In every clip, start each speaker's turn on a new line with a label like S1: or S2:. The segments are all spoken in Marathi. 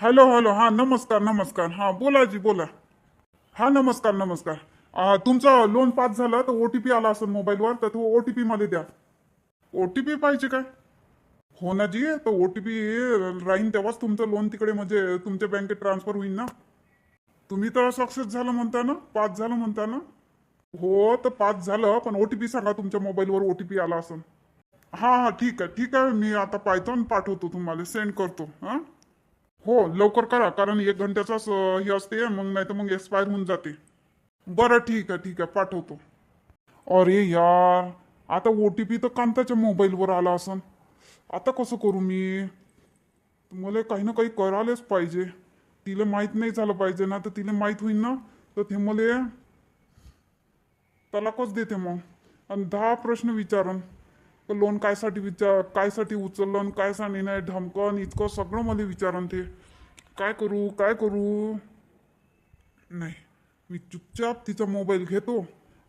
S1: हॅलो हॅलो, हा नमस्कार नमस्कार, हा बोला जी बोला. हा नमस्कार नमस्कार. तुमचं लोन पास झालं तर ओटीपी आला असेल मोबाईलवर, तर तो ओटीपी मध्ये द्या. ओटीपी पाहिजे काय? हो ना जी, तर ओटीपी राहीन तेव्हाच तुमचं लोन तिकडे म्हणजे तुमच्या बँकेत ट्रान्सफर होईल ना. तुम्ही तर सक्सेस झालं म्हणता ना, पास झालं म्हणता ना. हो तर पास झालं, पण ओटीपी सांगा, तुमच्या मोबाईलवर ओटीपी आला असेल. हा हा ठीक आहे ठीक आहे, मी आता पाहतो आणि पाठवतो, तुम्हाला सेंड करतो हा. हो लवकर करा, कारण 1 घंट्याचाच हे असते, मग नाही तर मग एक्सपायर होऊन जाते. बरं ठीक आहे ठीक आहे, पाठवतो. अरे यार, आता ओटीपी तर कांताच्या मोबाईलवर आला असन. आता कसं करू मी? मला काही ना काही करायलाच पाहिजे. तिला माहित नाही झालं पाहिजे ना, तर तिला माहित होईल ना, तर ते मला तलाकच देते मग. आणि 10 प्रश्न विचारन. लोन कायसाठी कायसाठी उचललं आणि कायसाठी नाही, धमकन इतकं सगळं मला विचारन ते. काय करू काय करू? नाही, मी चुपचाप तिचा मोबाईल घेतो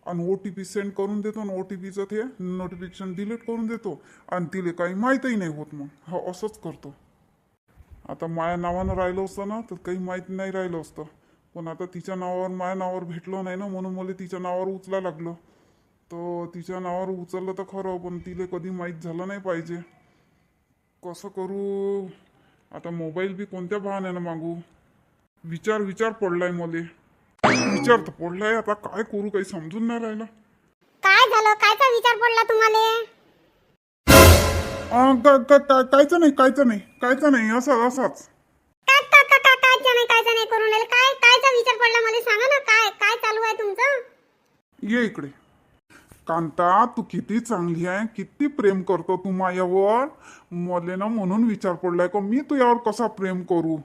S1: आणि ओ टी पी सेंड करून देतो आणि ओ टी पीचं ते नोटिफिकेशन डिलीट करून देतो, आणि तिला काही माहीतही नाही होत. मग हो असंच करतो. आता माझ्या नावानं राहिलं असतं ना, तर काही माहीत नाही राहिलं असतं. पण आता तिच्या नावावर माझ्या नावावर भेटलं नाही ना, म्हणून मला तिच्या नावावर उचलायला लागलं. तर तिच्या नावावर उचललं तर खरं, पण तिला कधी माहीत झालं नाही पाहिजे. कसं करू? आता मोबाईल बी कोणत्या बहाण्यानं मागू? विचार विचार पडलाय मले. विचार तर पडलाय, आता काय करू काही समजून नाही राहिलं.
S2: काय झालं? कायचा विचार पडला तुम्हाला?
S1: कायचं नाही कायचं नाही कायचं नाही, असं असंच.
S2: कायचा नाही करून राहिले? कायचा विचार पडला मला सांगा ना. काय काय चालू आहे तुमचं?
S1: ये इकडे. कांता, तू किती चांगली आहे, किती प्रेम करतो तू माझ्यावर. मले ना म्हणून विचार पडलाय का मी तुझ्यावर कसा प्रेम करू.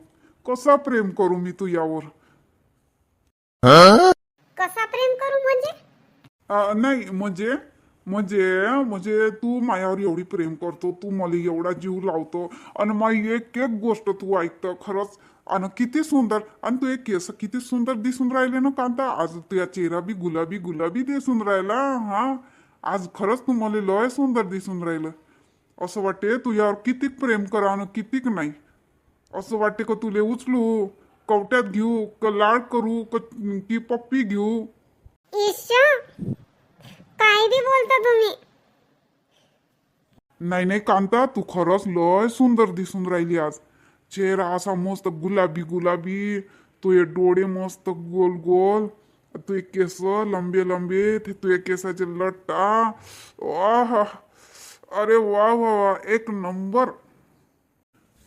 S1: कसा प्रेम करू मी तुझ्यावर.
S2: कसा प्रेम करू म्हणजे?
S1: नाही म्हणजे म्हणजे म्हणजे तू माझ्यावर एवढी प्रेम करतो, तू मला एवढा जीव लावतो, आणि माझी एक एक गोष्ट तू ऐकतं खरंच. आणि किती सुंदर, आणि तू एक केस किती सुंदर दिसून राहिले ना कांता. आज तुझ्या चेहरा बी गुलाबी गुलाबी दिसून राहिला. हा, आज खरंच तू मला लय सुंदर दिसून राहिलं. असं वाटते तुझ्यावर कितीक प्रेम करा आणि कितीक नाही. असं वाटते का तुले उचलू, कवट्यात घेऊ, का लाड करू, की पप्पी घेऊ.
S2: ईशा, काय बी बोलता तुम्ही?
S1: नाही नाही कांता, तू खरंच लय सुंदर दिसून राहिली आज. चेहरा असा मस्त गुलाबी गुलाबी, तुझे डोळे मस्त गोल गोल, तुझे केस लंबे लंबे, ते तुझे केसाचे लट्टा. वाह, अरे वा वा वा, एक नंबर.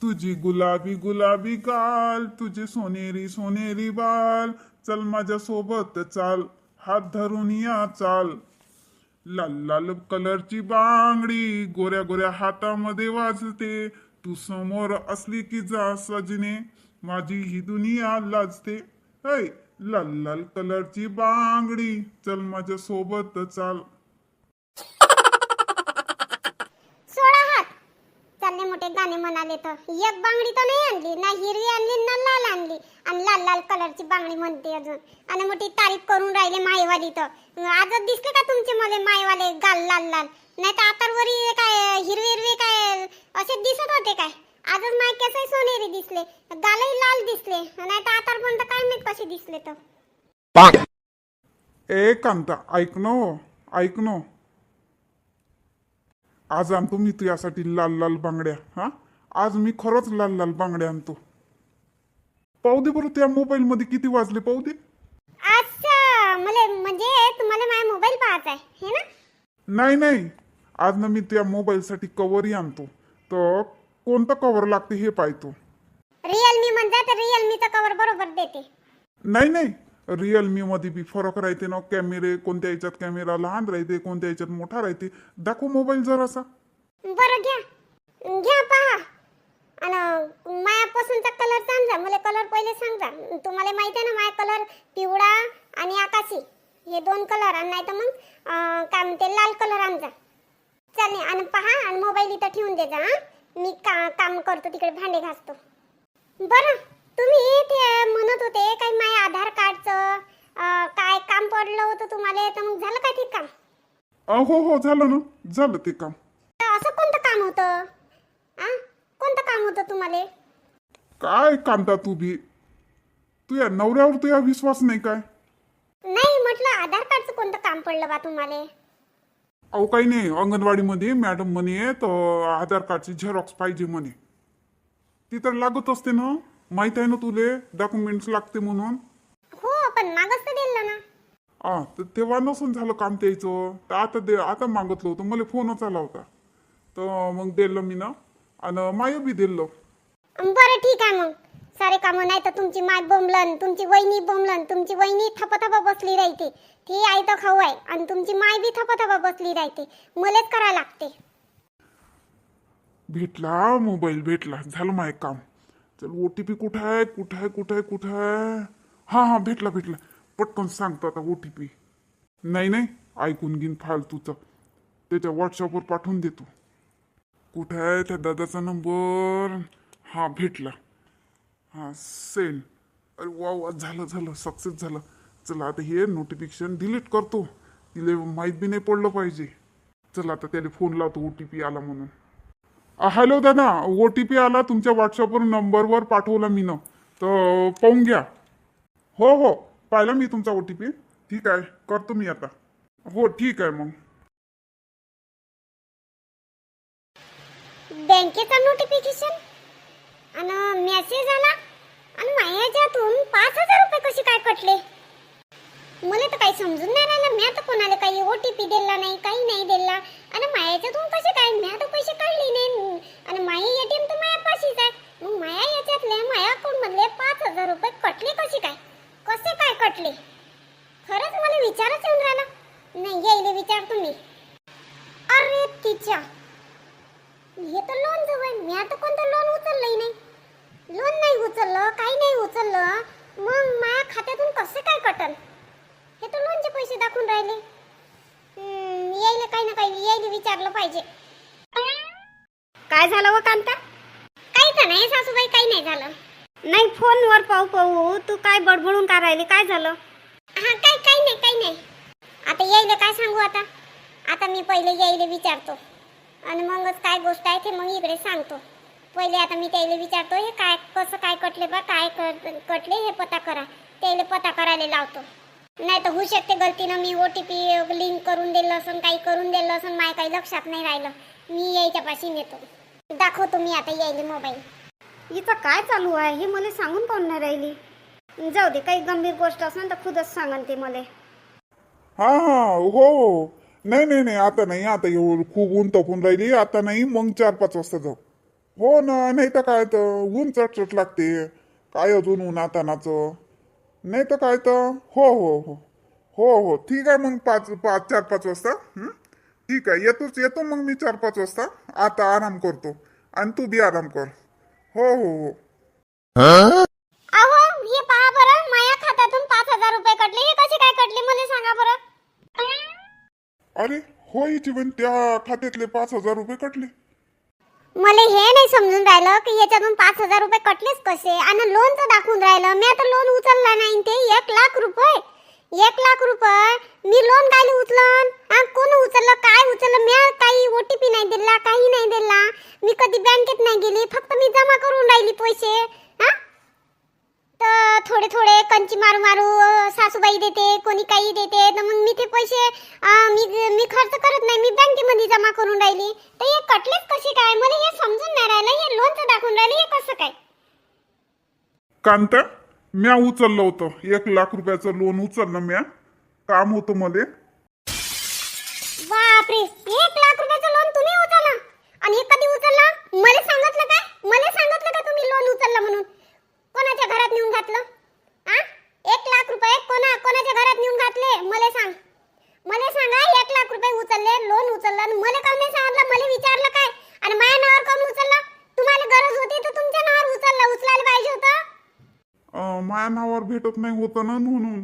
S1: तुझी गुलाबी गुलाबी गाल, तुझे सोनेरी सोनेरी बाल, चल माझ्या सोबत चाल, हात धरून या चाल. लाल लाल कलरची बांगडी गोऱ्या गोऱ्या हातामध्ये वाजते, तू समोर असली की जा सजने, माझी ही दुनिया लाजते. ऐ, लाल लाल कलरची बांगडी, चल माझ्या सोबत चाल.
S2: सोडा हात. चालले मोठे गाणे म्हणाले तर एक बांगडी तर नाही आणली, ना हिरवी आणली ना लाल आणली, आणि लाल लाल कलरची बांगडी म्हणते अजून. आणि मोठी तारीफ करून राहिले मायवाली. तर आजच दिसले का तुमचे मला मायवाले गाल लाल लाल? नाही तर आतावरी काय हिरवे हिरवे काय असे दिसत होते काय? आजच माय केसही सोनेरी दिसले, गालही लाल दिसले, नाही तर आतापर्यंत काय माहित कसे दिसले तर.
S1: ए कांता, ऐक न, ऐक न. आज आणतो मी तुझ्यासाठी लाल लाल बांगड्या. हा, आज मी खरंच लाल लाल बांगड्या आणतो. पाहू दे बरं त्या मोबाईल मध्ये किती वाजले, पाहू दे.
S2: अच्छा, मला म्हणजे तुम्हाला माझा मोबाईल पाहायचा आहे हे ना?
S1: नाही नाही, आज ना मी त्या मोबाईल साठी कवरही आणतो. तर कोणतं कवर लागते हे पाहतो.
S2: रिअलमी म्हणता तर रिअलमीचा कवर बरोबर देते.
S1: नाही नाही, रिअलमी मध्ये बी फरक राहते ना. कॅमेरे कोणत्या याच्यात कॅमेरा लहान राहते, कोणत्या याच्यात मोठा राहते. दाखव मोबाईल जरासा.
S2: बरं घ्या, घ्या पहा. आणि मायापासूनचा कलर सांगा मला. कलर पहिले सांगा. तुम्हाला माहिती आहे ना माझा कलर पिवळा आणि आकाशी, हे दोन कलर. आणि नाही तर मग काय म्हणते लाल कलर आमचा. चालेल, आणि पहा आणि मोबाईल इथं ठेवून दे जा. मी काम करतो तिकडे, भांडे घासतो. बरं, तुम्ही ते म्हणत होते काय माझ्या आधार कार्डचं काय काम पडलं होतं तुम्हाला, तर मग झालं काय ते काम?
S1: हो हो, झालं ना, झालं ते काम.
S2: तर असं कोणतं काम होतं? कोणतं काम होतं तुम्हाला?
S1: काय कांता तू भी तुझ्या नवऱ्यावर तुझ्या विश्वास नाही काय?
S2: नाही म्हटलं आधार कार्डचं कोणतं काम पडलं बा तुम्हाला?
S1: अहो काही नाही, अंगणवाडीमध्ये मॅडम म्हणे तर आधार कार्डची झेरॉक्स पाहिजे म्हणे. ती तर लागत असते ना, माहित आहे ना तुले डॉक्युमेंट्स लागते म्हणून.
S2: हो पण मागच तर दिलं ना.
S1: तर तेव्हा नसून झालं काम त्याचं, तर आता मागितलं होतं, मला फोनच आला होता तर मग दिलं मी ना, आणि माय बी दिलं.
S2: बरं ठीक आहे मग. सारे कामं नाही तर तुमची माय बोंबलन, तुमची वहिनी बोंबलन. तुमची वहिनी थपथपा बसली राहते, ती आई तर खाऊ आहे, आणि तुमची माय बी थपथपा बसली राहते. मलाच करायला लागते.
S1: भेटला मोबाईल, भेटला, झालं माझं काम. चल OTP कुठं आहे कुठं आहे कुठं आहे कुठं आहे? हा भेटला भेटला. पटकन सांगतो आता OTP. नाही ऐकून घेईन फालतूचं, त्याच्या व्हॉट्सअपवर पाठवून देतो. कुठं आहे त्या दादाचा नंबर? हा भेटला. हा सेंड. अरे वा झालं सक्सेस झालं. चला आता हे नोटिफिकेशन डिलीट करतो, तिला माहीत बी नाही पडलं पाहिजे. चला आता त्याला फोन लावतो, OTP आला म्हणून. हॅलो दादा, OTP आला तुमच्या व्हॉट्सअपवर नंबरवर पाठवला मी ना, तर पाहून घ्या. हो पाहिला मी तुमचा OTP. ठीक आहे, करतो मी आता. हो ठीक आहे मग.
S2: बँकेचा नोटिफिकेशन आणि मेसेज आला, आणि माझ्यातून 5,000 रुपये कसे काय कटले? मला तर काही समजून नाही राहिलं. मी आता कोणाला काही OTP दिला नाही, काही नाही दिला, आणि माझ्यातून कसे काय? मी आता पैसे काढले नाही, आणि माझे ATM तर माझ्या पाशीच आहे. मग माझ्या याच्यातले माझ्या अकाउंट मधले 5,000 रुपये कटले कसे काय? कसे काय कटले? खरंच मला विचारच येऊन राहिला. नाही यायले विचारतो मी. अरे तिच्या, हे तर लोन जवळ. मी आता कोणतं लोन उचललंही नाही. लोन नाही उचललं, काही नाही उचललं, मग माझ्या खात्यातून कसे काय कटल? हे तर लोनचे पैसे दाखवून राहिले. यायला काही ना काही यायला विचारलं पाहिजे. काय झालं व कांता? काही तर नाही सासूबाई, काही नाही झालं. नाही फोनवर पाहू तू काय बडबडून का राहिली? काय झालं? हा काही नाही. आता यायला काय सांगू? आता मी पहिले यायला विचारतो, आणि मगच काय गोष्ट आहे ते मग इकडे सांगतो. पहिले आता मी त्याला विचारतो, हे काय कसं काय कटले बा, काय कटले हे पता करा. त्याला पता करायला लावतो. नाही तर होऊ शकते गलतीनं मी OTP लिंक करून दिलं असं, काही करून दिलं असं, माझ्या काही लक्षात नाही राहिलं. मी यायच्या पाशी नेतो, दाखवतो मी आता यायले मोबाईल. हिचं काय चालू आहे हे मला सांगून कोण नाही राहिली. जाऊ दे, काही गंभीर गोष्ट असेल तर खुदच सांगन ते मला.
S1: हो नाही आता नाही. आता एवढं खूप ऊन तपून राहिली, आता नाही. मग 4-5 वाजता जाऊ. हो ना, नाही तर काय तर ऊन चटचट लागते. काय अजून उन्हातानाचं नाही तर काय तर. हो ठीक आहे मग 4-5 वाजता. ठीक आहे, येतो मग मी 4-5 वाजता. आता आराम करतो, आणि तू बी आराम कर. हो
S2: अहो हे पहा बरं, माझ्या खात्यातून 5,000 रुपये कटले. हे कसे काय कटले मला सांगा बरं.
S1: अरे हो जीवन, त्या खात्यातले 5,000 रुपये कटले.
S2: मला हे नाही समजून राहिलं की याच्यातून 5,000 रुपये कटलेच कसे, आणि लोनचं दाखवून राहिलं. मी आता लोन उचलला नाही, ते 1,00,000 रुपये. 1,00,000 रुपये मी लोन काय उचलन? कोण उचललं, काय उचललं? मी काही OTP नाही दिला, काही नाही दिला. मी कधी बँकेत नाही गेली, फक्त मी जमा करून राहिली पैसे. तर थोडे कंची मारू सासूबाई देते, कोणी काही देते, तर मग मी ते पैसे मी खर्च करत नाही, मी बँकेमध्ये जमा करून राहिली. तर हे कटलेच कसे काय? मला हे समजून नाही राहिलं. हे लोनचं दाखवून राहिले, हे कसं काय?
S1: कांता, म्या उचललं होतं 1,00,000 रुपयाचं लोन उचललं म्या. काम होतं मध्ये.
S2: बापरे, 1,00,000 रुपयाचं लोन तुम्ही उचलला? आणि हे कधी उचलला? मला सांगितलं काय? मला सांगितलं का तुम्ही लोन उचलला म्हणून? कोणाच्या घरात नेऊन घातलं? 1,00,000 रुपये कोणाच्या घरात नेऊन घातले? मला सांगा. 1,00,000 रुपये उचलले, लोन उचललं, आणि मला का नाही सांगितलं? मला विचारलं काय? आणि माझ्या नावावर काऊन उचललं? तुम्हाला गरज होती तर तुमच्या नावावर उचलायला पाहिजे होतं.
S1: माझ्या नावावर भेटत नाही होतं ना, म्हणून.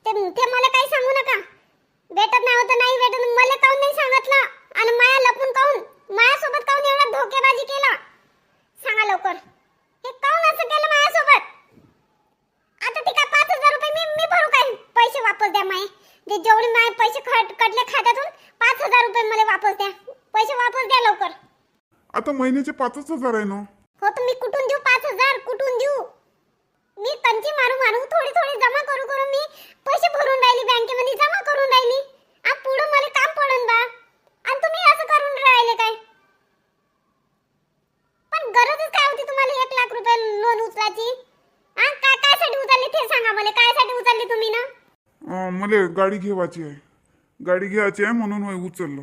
S2: ते मला काही सांगू नका. भेटत नाही होतं, नाही भेटत, मला काऊन नाही सांगितलं? आणि माया लपून काऊन, माझ्यासोबत काऊन एवढा धोकेबाजी केला? सांगा लवकर. हे काऊन असं केलं माझ्यासोबत? आता ते काय 5,000 रुपये मी भरू काय? पैसे वापस द्या माये. जेवढे माझे पैसे कटले खात्यातून, 5,000 रुपये मला वापस द्या. पैसे वापस द्या लवकर.
S1: आता महिन्याचे 5,000 आहे ना.
S2: हो, तुम्ही कुठून देऊ 5,000? कुठून रुपये लोन उचलायची? हा कायसाठी उचलली ते सांगा मला. कायसाठी उचलली तुम्ही ना?
S1: मला गाडी घेवायची आहे. गाडी घ्यायची आहे म्हणून मी उचललो.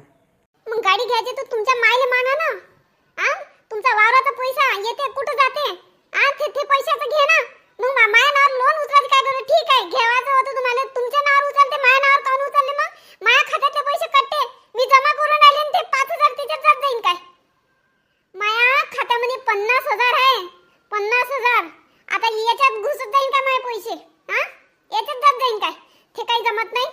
S2: मग गाडी घ्यायची तर तुमच्या मायले मागा ना. हा तुमचा वावराचा पैसा येते कुठं जाते? हा ते पैशाचं घे ना. मग माया नावावर लोन उचलायचं काय करू? ठीक आहे घेवायचं होतं तुम्हाला, तुमच्या नावावर उचलते, माया नावावर काऊन उचलले? मग माया खात्यातले पैसे कटते, मी जमा करून आले आणि ते 5,000 तिच्यात जात जाईन काय? माया खात्यामध्ये 50,000 आहे. 50,000 आता याच्यात घुसत जाईन का माय पैसे? हा याच्यात जात जाईन काय? ते काही जमत नाही.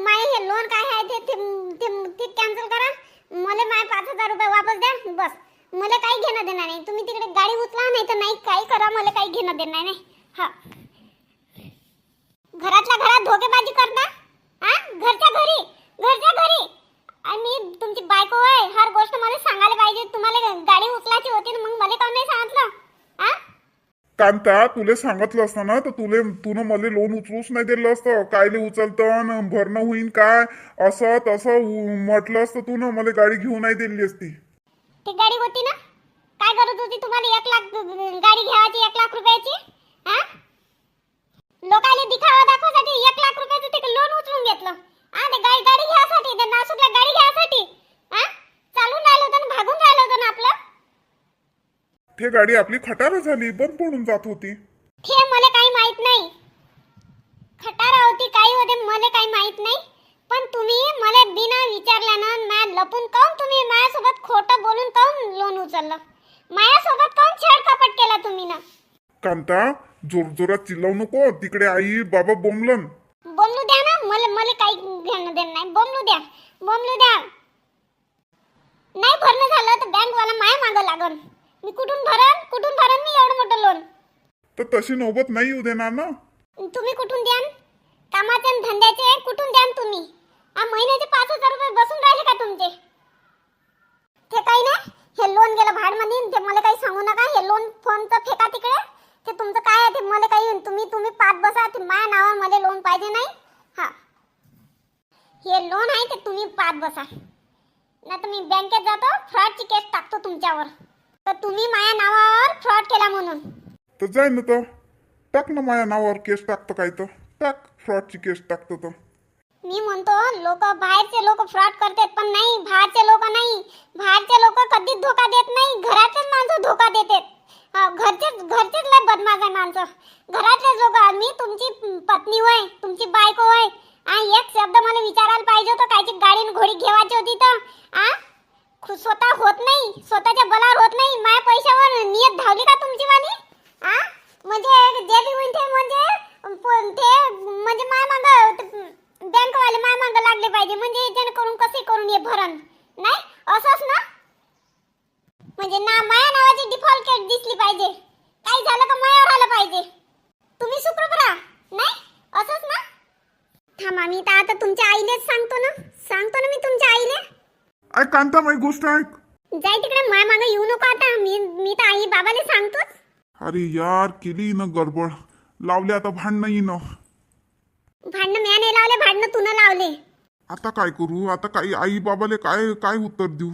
S2: माय हे लोन काय आहे ते कॅन्सल करा. मला माय 5,000 रुपये वापस द्या बस. मला काही घेणं देणार नाही. तुम्ही तिकडे गाडी उचला नाही तर नाही काही करा, मला काही घेणं देणार नाही. हा घरातल्या घरात धोकेबाजी करता. हा घरच्या घरी आणि तुमची बायको आहे, हर गोष्ट मला सांगायला पाहिजे. तुम्हाला गाडी उचलायची होती ना, मग मला काऊन नाही सांगितलं? हा
S1: कांता तुले सांगितलं असतं ना तर तुनं मला लोन उचलूच नाही दिलं असतं. कायले उचलतं न भरणं होईन काय असं तसं म्हटलं असतं. तू ना मला गाडी घेऊन नाही दिली असती.
S2: ती गाडी होती ना, काय गरज होती तुम्हाला 1 लाख गाडी घ्यायची? 1 लाख रुपयाची? हा लोकांना दिखावा दाखवासाठी 1 लाख रुपयाचं ते लोन उचलून घेतलं. हा ते गाडी घ्यायसाठी, ते नासूकला गाडी घ्यायसाठी हा चालून राहिलं होतं ना, भागून राहिलं होतं ना आपलं.
S1: ते गाडी आपली खटार झाली, बंद पडून जात होती.
S2: हे मला काही माहित नाही. खटारा होती काही होते मला काही माहित नाही. पण तुम्ही मला बिना विचारल्यानं ना लपून काऊन तुम्ही माझ्यासोबत खोटं बोलून काऊन लोन उचललं? माझ्यासोबत काऊन छेडखापट केला तुम्ही ना?
S1: कांता जोरात चिल्लावू नको. तिकडे आई बाबा बोंबलन.
S2: बोलू द्या ना. मला काही घेणं देणं नाही. बोलू द्या. नाही भरणं झालं तर बँकवाला माया मागं लागन. मी कुठून भरण मी एवढं मोठं लोन?
S1: तर तशी नौबत नाही येऊ देणार ना.
S2: तुम्ही कुठून द्यान? कामाचे आणि धंद्याचे कुठून द्यान तुम्ही? महिन्याचे 5,000 रुपये बसून राहिले का तुमचे? ते काही नाही. हे लोन गेलं भाडमध्ये, ते मला काही सांगू नका. हे लोन फोनचं फेका तिकडे. ते तुमचं काय आहे ते मला काही तुम्ही पाच बसा. ते माझ्या नावावर मला लोन पाहिजे नाही. हा हे लोन आहे ते तुम्ही पाच बसा. नाही तर मी बँकेत जातो, फ्रॉडची केस टाकतो तुमच्यावर. तर तुम्ही माझ्या नावावर फ्रॉड केला म्हणून.
S1: तर जाय ना तर टाक ना माझ्या नावावर केस टाकतं काय तर टाक. फ्रॉडची केस टाकतं तर
S2: मी म्हणतो बाहेरचे लोक फ्रॉड करतात, पण नाही बाहेरचे लोक नाही. बाहेरचे लोक कधीच धोका देत नाही. घरातलेच माणसं धोका देतात. घरचेच लय बदमाश आहे माणसं. घरातलेच लोक. मी तुमची पत्नी होय, तुमची बायको होय. एक शब्द मला विचारायला पाहिजे होतं. कायची गाडी घोडी घेवायची होती तर स्वतः होत नाही, स्वतःच्या बलावर होत नाही. माझ्या पैशावर नियत धावली का तुमची वाली? म्हणजे जे बी होईल ते म्हणजे माय माग बँकवाले माय माग लागले पाहिजे. म्हणजे जेणेकरून कसे करून हे भरण नाही असंच ना. म्हणजे ना माया नावाची डिफॉल्ट दिसली पाहिजे. काही झालं का मायावर आलं पाहिजे. तुम्ही सुखरूप नाही असंच ना. थांबा मी तर आता तुमच्या आईलेच सांगतो ना मी तुमच्या आईले.
S1: ऐक कांता माझी गोष्ट ऐक.
S2: जाय तिकडे माय मागं येऊ नको आता. मी तर आई बाबाले सांगतोच.
S1: अरे यार केली ना गडबड. लावले आता भांडणं येणं.
S2: भांडणं म्या नाही लावले, भांडणं तू लावले.
S1: आता काय करू? आता काही आई बाबाले काय उत्तर देऊ?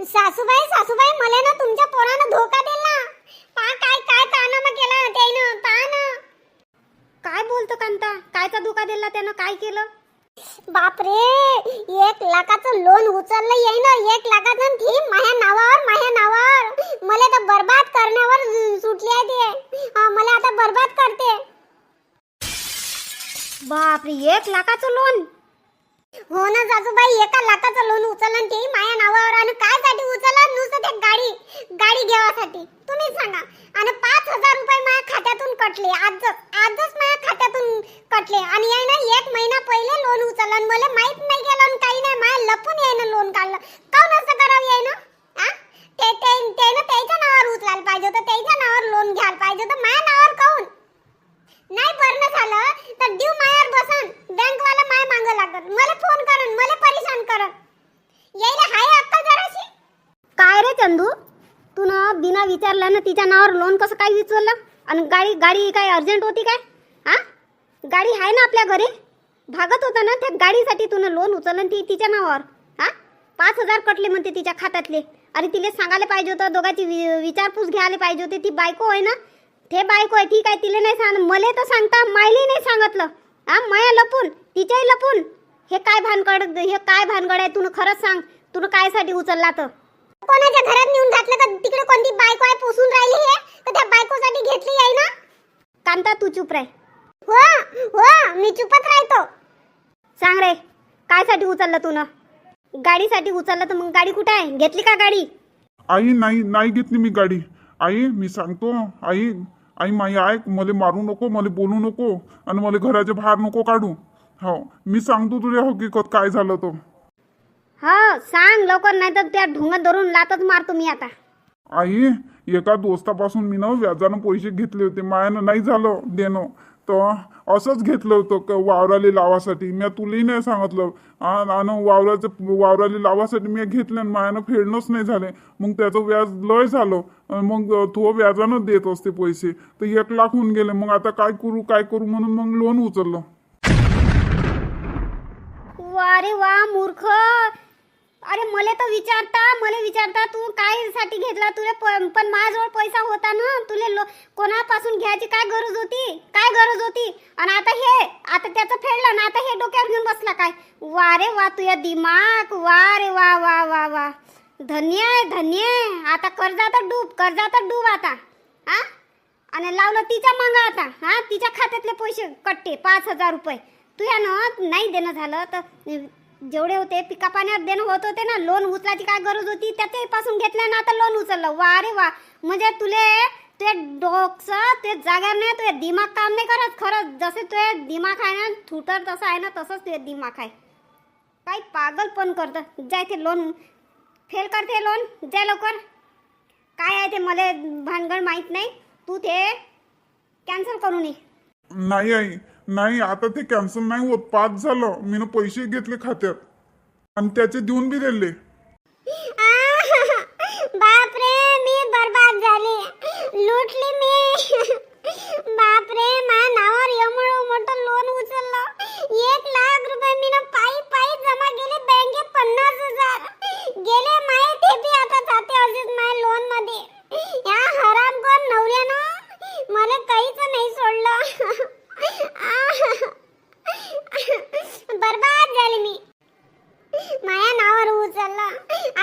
S2: सासूबाई मला ना तुमच्या पोरानं धोका दिला. काय कारनामा केला त्यानं? पहा ना.
S3: काय बोलतो कांता? कायचा धोका दिला त्यानं? काय केलं?
S2: बापरे 1 लाखाचं लोन उचललं येई ना. 1 लाखाचं ती माझ्या नावावर मला तर बर्बाद करण्यावर सुटली आहे ती. मला आता बर्बाद करते.
S3: बापरे 1 लाखाचं लोन?
S2: हो ना सासूबाई 1 लाखाचं लोन उचललं ते माझ्या नावावर. आणि कायसाठी उचललं? नुसतं ते गाडी घेवासाठी. तुम्ही सांगा. आणि 5,000 रुपये माझ्या खात्यातून कटले. आजच माझ्या खात्यातून कटले. आणि याय ना 1 महिना पहिले लोन उचललं. मला माहित नाही गेलं काही नाही. माझ्या लपून यायनं लोन काढलं. काऊन असं करावं यायनं? त्यानं त्याच्या नावावर उचलायला पाहिजे होतं. त्याच्या नावावर लोन घ्यायला पाहिजे होतं. माझ्या नावावर काऊन नाही भरणं झालं तर देऊ मायावर बसन. बँकवाला माय मागं लागत. मला फोन करन, मला परेशान करन. यायला हाय अक्कल जराशी.
S3: काय रे चंदू, तू ना बिना विचारल्यानं तिच्या नावावर लोन कसं काय विचारलं? आणि गाडी काय अर्जंट होती काय? गाडी आहे ना आपल्या घरी. भागत होता ना त्या गाडीसाठी तू लोन उचललं ती तिच्या नावावर. 5,000 कटले म्हणते तिच्या खात्यातले. अरे तिला सांगायला पाहिजे होतं, दोघांची विचारपूस घ्यायला पाहिजे होती. ती बायको आहे ना, ते बायको आहे ठीक आहे, तिला नाही सांग, मला तर सांगता मायली नाही सांगितलं. हा माया लपून, तिच्याही लपून. हे काय भानगड आहे? तू खरंच सांग, तू कायसाठी उचलला? तर
S2: कोणाच्या घरात नेऊन घातलं का? तिकडे कोणती बायको आहे पोसून राहिली हे? तर त्या बायकोसाठी घेतली आहे ना?
S3: कांता तू चुप राह.
S2: हो मी चुपच राहतो.
S3: सांग रे, कायसाठी उचललं तू? गाडीसाठी उचललं तर मग गाडी कुठे आहे? घेतली का गाडी?
S1: आई नाही घेतली मी गाडी. आई मी सांगतो, आई माई ऐक, मला मारू नको, मला बोलू नको आणि मला घराच्या बाहेर नको काढू. हो मी सांगतो तुझ्या हकीकत काय झालं तो.
S3: हा सांग लवकर, नाही तर त्या ढोंगात धरून लातच मारतो मी आता.
S1: आई एका दोस्तापासून मी ना व्याजानं पैसे घेतले होते, मायानं नाही झालं देणं, तर असंच घेतलं होतं वावराले लावासाठी. मी तुलाही नाही सांगितलं आणि वावराले लावासाठी मी घेतलं आणि मायानं फेडणंच नाही झाले. मग त्याचं व्याज लय झालं, मग तो व्याजानं देत असते पैसे, तर 1 लाख होऊन गेले. मग आता काय करू म्हणून मग लोन उचललं.
S3: वा रे वा मूर्ख. अरे मला विचारता तू काय साठी घेतला तुले? पण माझ्याजवळ पैसा होता ना, तुले कोणापासून घ्यायची काय गरज होती? आणि आता त्याचं फेडलं ना, आता हे डोक्यावर घेऊन बसला काय? वा रे वा, तुझा दिमाग, वा रे वा वा वा वा, धन्य. आता कर्जात डूब आता. हा आणि लावलं तिच्या मांगा आता. हा तिच्या खात्यातले पैसे कट्टे 5,000 रुपये तुझ्यानं नाही देणं झालं तर जेवढे होते पिका पाण्यात देणं होत होते ना, लोन उचलायची काय गरज होती? त्याच्यापासून घेतलं ना, आता लोन उचललं. वा रे वा, म्हणजे तुझे डोकं ते जाग्यावर नाही, तुझे दिमाग काम नाही करत. खरंच जसे तुझे दिमाग आहे ना थुटर तसं आहे ना, तसंच तुझे दिमाग आहे. काही पागल पण करतं. जाय ते लोन फेल करते, लोन जाय लवकर. काय आहे ते मला भानगड माहीत नाही, तू ते कॅन्सल करून ये.
S1: नाही आई नाही, आता ते कॅन्सल नाही होत. 5 झालं, मी पैसे घेतले खात्यात आणि त्याचे देऊन बी दिले.
S2: बापरे, मी बर्बाद झाली, लुटली मी. बापरे, माझ्या नावावर एवढं मोठं लोन उचललं. 1 लाख रुपये मी पायी जमा केले बँकेत. 50,000 गेले माये, ते बी आता जाते असेच माझ्या लोन मध्ये. या हरामखोर नवऱ्यानं मला काहीच नाही सोडलं. बर्बाद झाली मी. माया नावावर उचललं.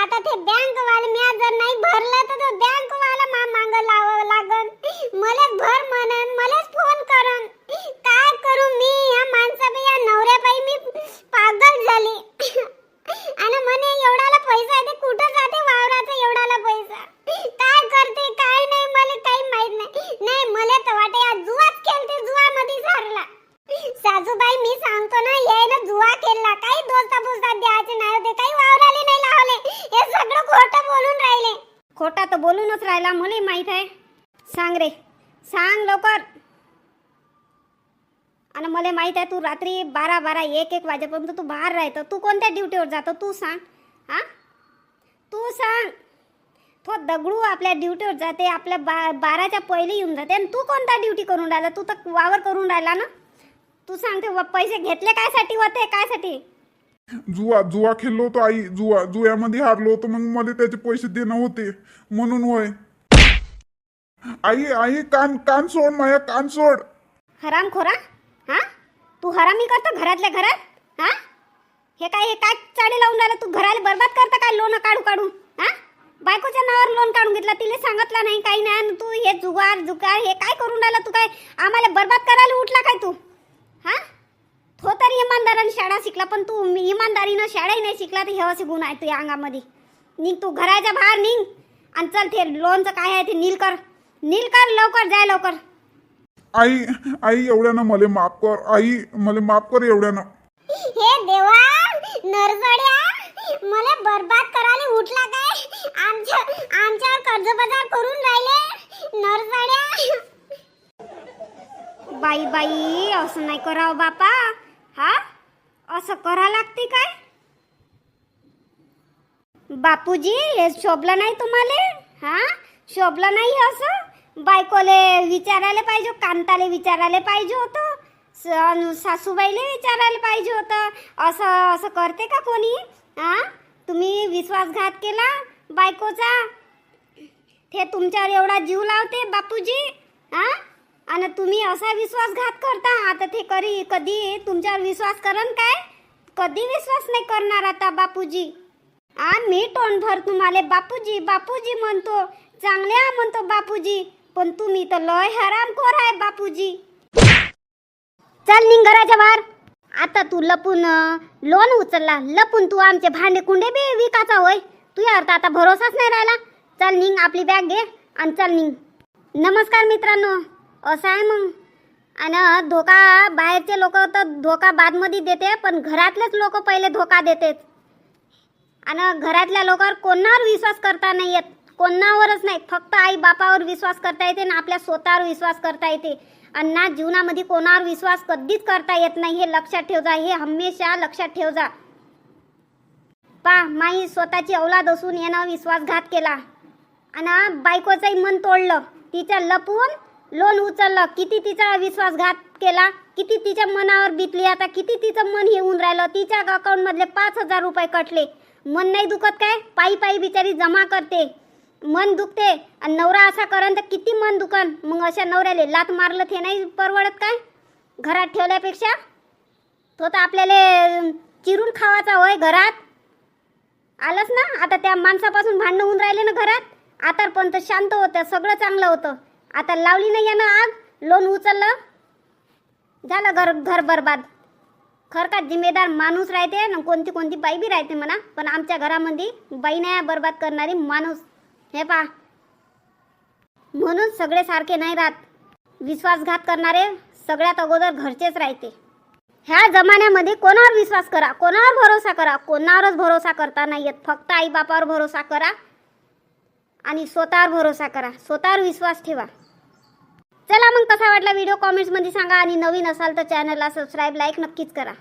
S2: आता ते बँक वाले, मी जर नाही भरलं तर तो बँक वाला मांग लावावं लागन. मला भर म्हणन, मलाच फोन करन. काय करू मी? या माणसाबाई, या नवऱ्याबाई मी पागल झाली. आणि म्हणे एवढाला पैसा आहे, ते कुठं जाते वावराचा एवढाला पैसा? काय करते काय नाही मला काही माहित नाही. मला तर वाटे या जुवाच खेळते, जुवामध्ये सारला. सासूबाई मी सांगतो ना, हे ना जुवा खेळला. काही दोस्ता द्यायचे नाही होते, काही वावराले नाही लावले. हे सगळं खोटं बोलून राहिले.
S3: खोटा तर बोलूनच राहिला, मला माहित आहे. सांग रे, सांग लवकर. आणि मला माहित आहे तू रात्री 12 1 वाजेपर्यंत तू बाहेर राहतो. तू कोणत्या ड्युटीवर जातो तू सांग? हा तू सांग. तो दगडू आपल्या ड्युटीवर जाते, आपल्या 12च्या पहिले येऊन जाते, आणि तू कोणता ड्युटी करून राहिला? तू तर वावर करून राहिला ना. तू सांगते पैसे घेतले कायसाठी होते? कायसाठी?
S1: जुवा खेळलो होतो आई, जुव्यामध्ये हारलो होतो, मग मला त्याचे पैसे देणं होते म्हणून. होय आई कान सोड, माया कान सोड.
S3: हरामखोरा. हा तू हरामी करतो घरातल्या घरात. हा हे काय चाडी लावून राहिला? तू घराला बर्बाद करता काय लोन काढू? हा बायकोच्या नावावर लोन काढून घेतला, तिला सांगितलं नाही काही नाही. तू हे जुगार हे काय करून राहिला? तू काय आम्हाला बर्बाद करायला उठला काय तू? हा तो तरी इमानदारीने शाळा शिकला, पण तू इमानदारीनं शाळाही नाही शिकला, तर हे असे गुण आहे तुझ्या अंगामध्ये. निघ तू घराच्या बाहेर निघ आणि चल ते लोनचं काय आहे ते नील कर लवकर, जाय लवकर.
S1: आई एवढ्यानं मला माफ कर. आई मला माफ कर एवढ्यानं.
S2: हे देवा, नरसड्या मला बर्बाद करायला उठला काय? आमच्यावर कर्जबाजार करून राहिले नरसड्या.
S3: बाई असं नाही करावं बापा. हा असं करा लागते काय? बापूजी हे शोभलं नाही तुम्हाला? हा शोभलं नाही असं. बायकोले विचारायला पाहिजे, कांताले विचारायला पाहिजे होतं, सासूबाईले विचारायला पाहिजे होतं. असं करते का कोणी? हा तुम्ही विश्वासघात केला बायकोचा ते तुमच्यावर एवढा जीव लावते बापूजी हा आणि तुम्ही असा विश्वासघात करता आता ते कधी तुमच्यावर विश्वास करन काय कधी विश्वास नाही करणार आता बापूजी मी तोंडभर तुम्हाला बापूजी बापूजी म्हणतो चांगल्या म्हणतो बापूजी पण तुम्ही तर लय हरामखोर आहे बापूजी चल निघ घराच्या बाहेर आता तू लपून लोन उचलला लपून तू आमचे भांडे कुंडे बी विकाचा होय तुझ्यावर तर आता भरोसाच नाही राहिला चल निघ आपली बॅग घे आणि चल निघ नमस्कार मित्रांनो असं आहे मग आणि धोका बाहेरचे लोक तर धोका बादमध्ये देते पण घरातलेच लोक पहिले धोका देतात आणि घरातल्या लोकांवर कोणावर विश्वास करता नाही येत कोणावरच नाही फक्त आई बापावर विश्वास करता येते ना आपल्या स्वतःवर विश्वास करता येते आणि ना जीवनामध्ये कोणावर विश्वास कधीच करता येत नाही हे लक्षात ठेव जा हे हमेशा लक्षात ठेव जा माई स्वतःची औलाद असून यानं विश्वासघात केला आणि बायकोचंही मन तोडलं तिच्या लपवून लोन उचललं किती तिचा विश्वासघात केला किती तिच्या मनावर बितली आता किती तिचं मन येऊन राहिलं तिच्या अकाउंट मधले 5,000 रुपये कटले मन नाही दुखत काय पायी पायी बिचारी जमा करते मन दुखते आणि नवरा असा करन तर किती मन दुखन मग अशा नवऱ्याला लात मारलं ते नाही परवडत काय घरात ठेवल्यापेक्षा तो तर आपल्याला चिरून खावाचा होय घरात आलंच ना आता त्या माणसापासून भांडणं होऊन राहिले ना घरात आतापर्यंत शांत होतं सगळं चांगलं होतं आता लावली नाही यानं आग लोन उचललं झालं घर बरबाद खर का जिम्मेदार माणूस राहते ना कोणती कोणती बाई बी राहते म्हणा पण आमच्या घरामध्ये बाई नाही बरबाद करणारी माणूस हे पा म्हणून सगळे सारखे नाही राहत विश्वासघात करणारे सगळ्यात अगोदर घरचेच राहते ह्या जमान्यामध्ये कोणावर विश्वास करा कोणावर भरोसा करा कोणावरच भरोसा करता नाही येत फक्त आई बापावर भरोसा करा आणि स्वतःवर भरोसा करा स्वतःवर विश्वास ठेवा चला मग कसा वाटला व्हिडिओ कमेंट्समध्ये सांगा आणि नवीन असाल तर चॅनलला सबस्क्राईब लाईक नक्कीच करा